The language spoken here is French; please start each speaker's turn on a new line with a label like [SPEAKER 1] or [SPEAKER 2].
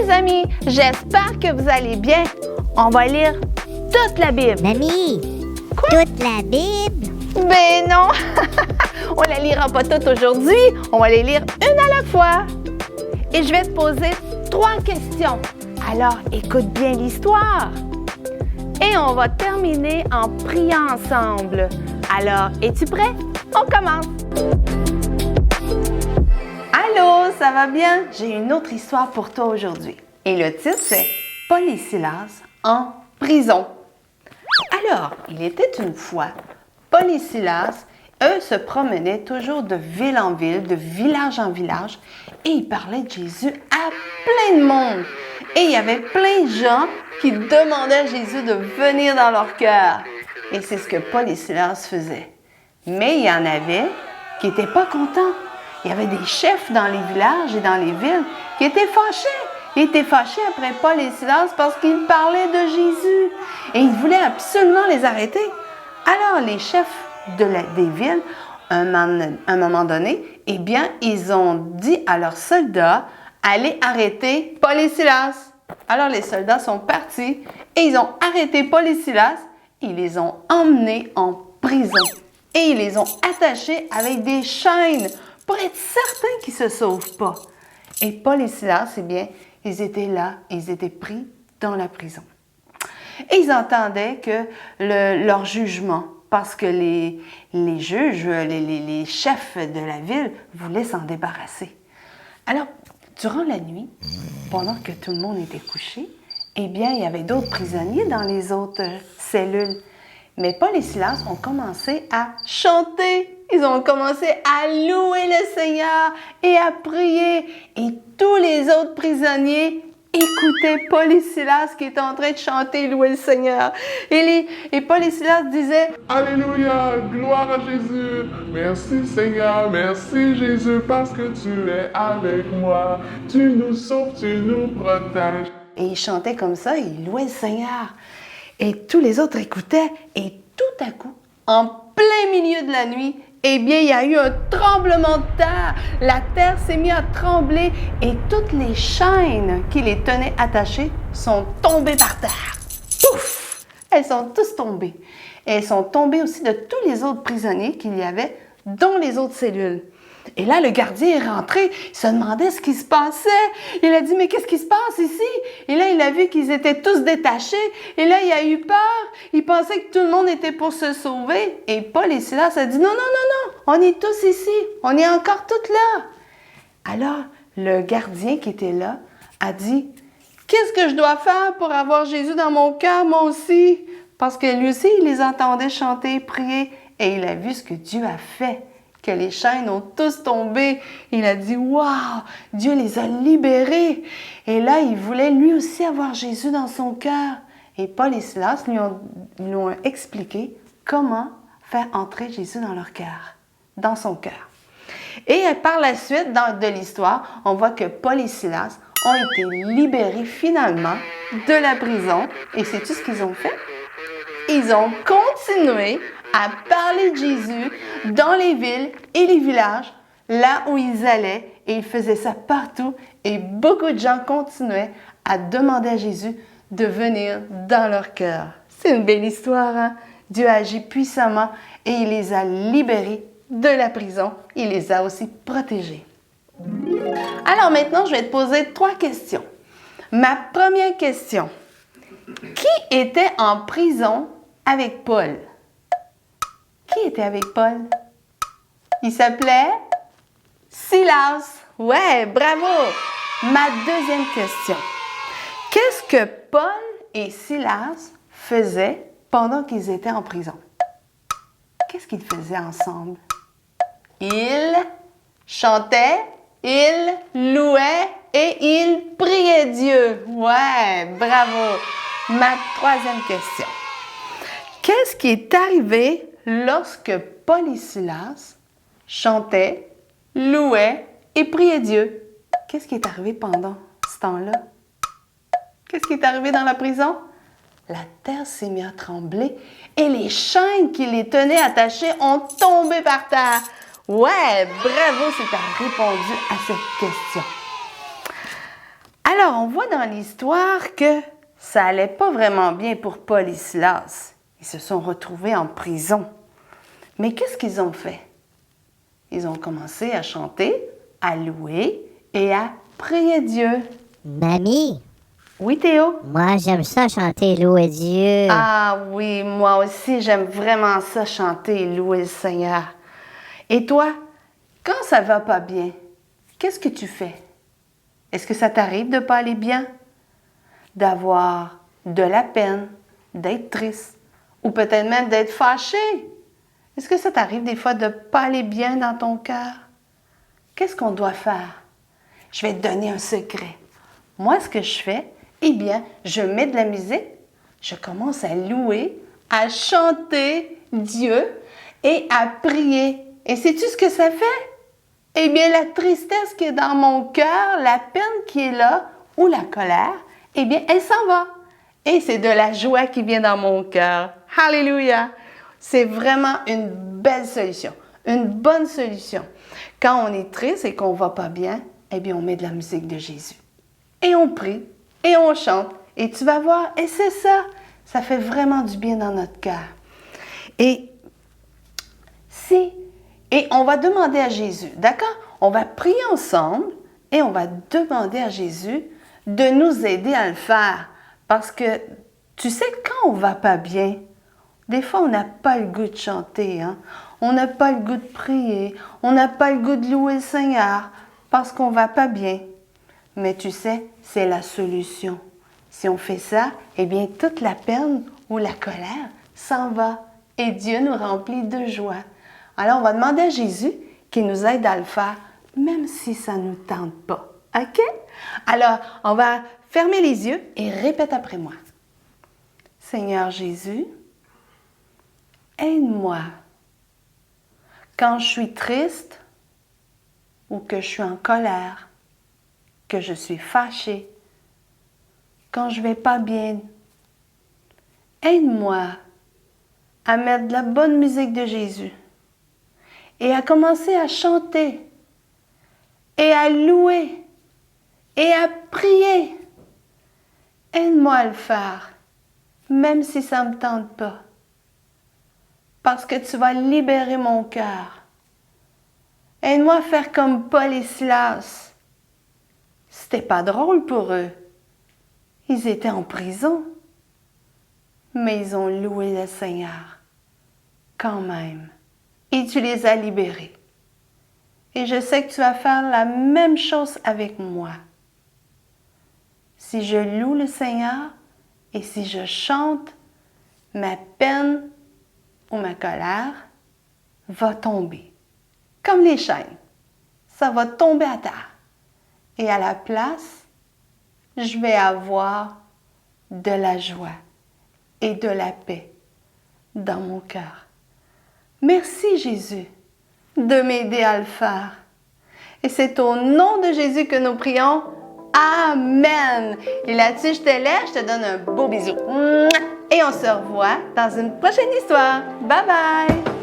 [SPEAKER 1] les amis, j'espère que vous allez bien. On va lire toute la Bible.
[SPEAKER 2] Mamie,
[SPEAKER 1] Quoi?
[SPEAKER 2] toute la Bible?
[SPEAKER 1] Ben non, on la lira pas toute aujourd'hui, on va les lire une à la fois. Et je vais te poser 3 questions. Alors, écoute bien l'histoire. Et on va terminer en priant ensemble. Alors, es-tu prêt? On commence. Allô, ça va bien? J'ai une autre histoire pour toi aujourd'hui. Et le titre, c'est Paul et Silas en prison. Alors, il était une fois, Paul et Silas, eux se promenaient toujours de ville en ville, de village en village, et ils parlaient de Jésus à plein de monde. Et il y avait plein de gens qui demandaient à Jésus de venir dans leur cœur. Et c'est ce que Paul et Silas faisaient. Mais il y en avait qui n'étaient pas contents. Il y avait des chefs dans les villages et dans les villes qui étaient fâchés. Ils étaient fâchés après Paul et Silas parce qu'ils parlaient de Jésus. Et ils voulaient absolument les arrêter. Alors les chefs des villes, à un moment donné, eh bien, ils ont dit à leurs soldats, allez arrêter Paul et Silas. Alors les soldats sont partis et ils ont arrêté Paul et Silas. Ils les ont emmenés en prison. Et ils les ont attachés avec des chaînes pour être certains qu'ils ne se sauvent pas. Et Paul et Silas, eh bien, ils étaient là, ils étaient pris dans la prison. Et ils entendaient que leur jugement, parce que les juges, les chefs de la ville voulaient s'en débarrasser. Alors, durant la nuit, pendant que tout le monde était couché, eh bien, il y avait d'autres prisonniers dans les autres cellules. Mais Paul et Silas ont commencé à chanter. Ils ont commencé à louer le Seigneur et à prier. Et tous les autres prisonniers écoutaient Paul et Silas qui étaient en train de chanter et louer le Seigneur. Et Paul et Silas disaient «
[SPEAKER 3] Alléluia, gloire à Jésus. Merci Seigneur, merci Jésus parce que tu es avec moi. Tu nous sauves, tu nous protèges. »
[SPEAKER 1] Et ils chantaient comme ça, ils louaient le Seigneur. Et tous les autres écoutaient. Et tout à coup, en plein milieu de la nuit, eh bien, il y a eu un tremblement de terre. La terre s'est mise à trembler et toutes les chaînes qui les tenaient attachées sont tombées par terre. Pouf! Elles sont tous tombées. Et elles sont tombées aussi de tous les autres prisonniers qu'il y avait dans les autres cellules. Et là, le gardien est rentré, il se demandait ce qui se passait. Il a dit, mais qu'est-ce qui se passe ici? Et là, il a vu qu'ils étaient tous détachés. Et là, il a eu peur. Il pensait que tout le monde était pour se sauver. Et Paul et Silas ont dit, non, non, non, non, on est tous ici. On est encore toutes là. Alors, le gardien qui était là a dit, qu'est-ce que je dois faire pour avoir Jésus dans mon cœur, moi aussi? Parce que lui aussi, il les entendait chanter, prier. Et il a vu ce que Dieu a fait. Que les chaînes ont tous tombé. Il a dit, waouh, Dieu les a libérés. Et là, il voulait lui aussi avoir Jésus dans son cœur. Et Paul et Silas lui ont expliqué comment faire entrer Jésus dans leur cœur, dans son cœur. Et par la suite de l'histoire, on voit que Paul et Silas ont été libérés finalement de la prison. Et sais-tu ce qu'ils ont fait? Ils ont continué à parler de Jésus dans les villes et les villages, là où ils allaient, et ils faisaient ça partout, et beaucoup de gens continuaient à demander à Jésus de venir dans leur cœur. C'est une belle histoire, hein? Dieu a agi puissamment et il les a libérés de la prison. Il les a aussi protégés. Alors maintenant, je vais te poser 3 questions. Ma première question. Qui était en prison avec Paul? Qui était avec Paul? Il s'appelait Silas. Ouais, bravo! Ma deuxième question. Qu'est-ce que Paul et Silas faisaient pendant qu'ils étaient en prison? Qu'est-ce qu'ils faisaient ensemble? Ils chantaient, ils louaient et ils priaient Dieu. Ouais, bravo! Ma troisième question. Qu'est-ce qui est arrivé lorsque Paul et Silas chantaient, louaient et priaient Dieu? Qu'est-ce qui est arrivé pendant ce temps-là? Qu'est-ce qui est arrivé dans la prison? La terre s'est mise à trembler et les chaînes qui les tenaient attachées ont tombé par terre. Ouais, bravo si tu as répondu à cette question. Alors, on voit dans l'histoire que ça allait pas vraiment bien pour Paul et Silas. Ils se sont retrouvés en prison. Mais qu'est-ce qu'ils ont fait? Ils ont commencé à chanter, à louer et à prier Dieu.
[SPEAKER 2] Mamie,
[SPEAKER 1] Oui, Théo?
[SPEAKER 2] moi j'aime ça chanter louer Dieu.
[SPEAKER 1] Ah oui, moi aussi, j'aime vraiment ça, chanter et louer le Seigneur. Et toi, quand ça va pas bien, qu'est-ce que tu fais? Est-ce que ça t'arrive de pas aller bien? D'avoir de la peine, d'être triste ou peut-être même d'être fâché? Est-ce que ça t'arrive des fois de pas aller bien dans ton cœur? Qu'est-ce qu'on doit faire? Je vais te donner un secret. Moi, ce que je fais, eh bien, je mets de la musique, je commence à louer, à chanter Dieu et à prier. Et sais-tu ce que ça fait? Eh bien, la tristesse qui est dans mon cœur, la peine qui est là, ou la colère, eh bien, elle s'en va. Et c'est de la joie qui vient dans mon cœur. Alléluia! C'est vraiment une belle solution, une bonne solution. Quand on est triste et qu'on ne va pas bien, eh bien, on met de la musique de Jésus. Et on prie, et on chante, et tu vas voir, et c'est ça, ça fait vraiment du bien dans notre cœur. Et on va demander à Jésus, d'accord? On va prier ensemble, et on va demander à Jésus de nous aider à le faire. Parce que, tu sais, quand on ne va pas bien, des fois, on n'a pas le goût de chanter, hein? On n'a pas le goût de prier, on n'a pas le goût de louer le Seigneur, parce qu'on ne va pas bien. Mais tu sais, c'est la solution. Si on fait ça, eh bien, toute la peine ou la colère s'en va et Dieu nous remplit de joie. Alors, on va demander à Jésus qu'il nous aide à le faire, même si ça ne nous tente pas. OK? Alors, on va fermer les yeux et répète après moi. Seigneur Jésus, aide-moi quand je suis triste ou que je suis en colère, que je suis fâchée, quand je ne vais pas bien. Aide-moi à mettre de la bonne musique de Jésus et à commencer à chanter et à louer et à prier. Aide-moi à le faire, même si ça ne me tente pas, parce que tu vas libérer mon cœur. Aide-moi à faire comme Paul et Silas. C'était pas drôle pour eux. Ils étaient en prison, mais ils ont loué le Seigneur quand même. Et tu les as libérés. Et je sais que tu vas faire la même chose avec moi. Si je loue le Seigneur et si je chante, ma peine ou ma colère va tomber. Comme les chaînes, ça va tomber à terre. Et à la place, je vais avoir de la joie et de la paix dans mon cœur. Merci Jésus de m'aider à le faire. Et c'est au nom de Jésus que nous prions. Amen. Et là-dessus, je te laisse, je te donne un beau bisou. Et on se revoit dans une prochaine histoire. Bye bye.